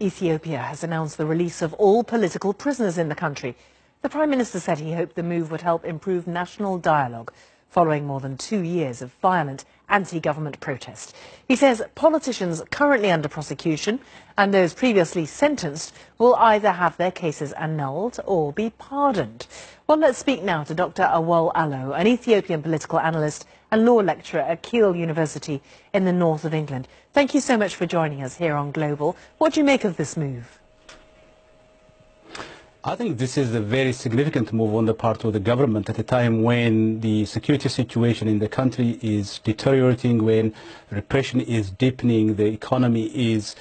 Ethiopia has announced the release of all political prisoners in the country. The Prime Minister said he hoped the move would help improve national dialogue following more than 2 years of violent anti-government protest. He says politicians currently under prosecution and those previously sentenced will either have their cases annulled or be pardoned. Well, let's speak now to Dr. Awol Allo, an Ethiopian political analyst and law lecturer at Keele University in the north of England. Thank you so much for joining us here on Global. What do you make of this move? I think this is a very significant move on the part of the government at a time when the security situation in the country is deteriorating, when repression is deepening, the economy is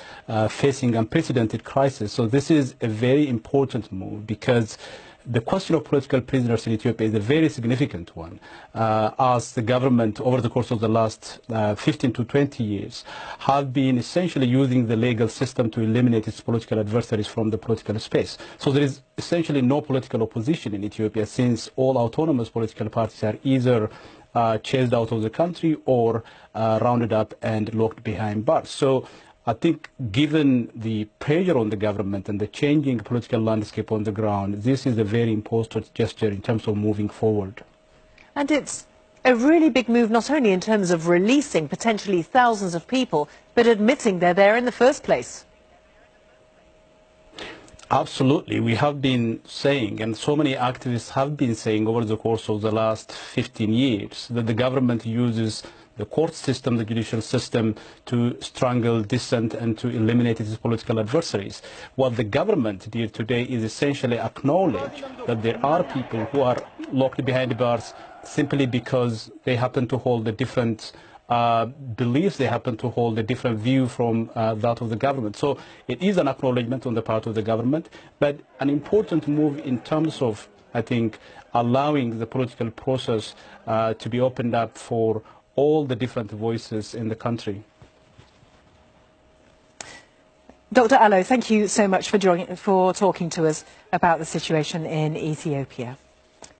facing unprecedented crisis. So this is a very important move because the question of political prisoners in Ethiopia is a very significant one, as the government over the course of the last 15 to 20 years have been essentially using the legal system to eliminate its political adversaries from the political space. So there is essentially no political opposition in Ethiopia, since all autonomous political parties are either chased out of the country or rounded up and locked behind bars. So I think given the pressure on the government and the changing political landscape on the ground, this is a very important gesture in terms of moving forward. And it's a really big move, not only in terms of releasing potentially thousands of people, but admitting they're there in the first place. Absolutely. We have been saying, and so many activists have been saying over the course of the last 15 years, that the government uses the court system, the judicial system, to strangle dissent and to eliminate its political adversaries. What the government did today is essentially acknowledge that there are people who are locked behind bars simply because they happen to hold a different beliefs, they happen to hold a different view from that of the government. So it is an acknowledgement on the part of the government, but an important move in terms of, I think, allowing the political process to be opened up for all the different voices in the country. Dr. Allo, thank you so much for talking to us about the situation in Ethiopia.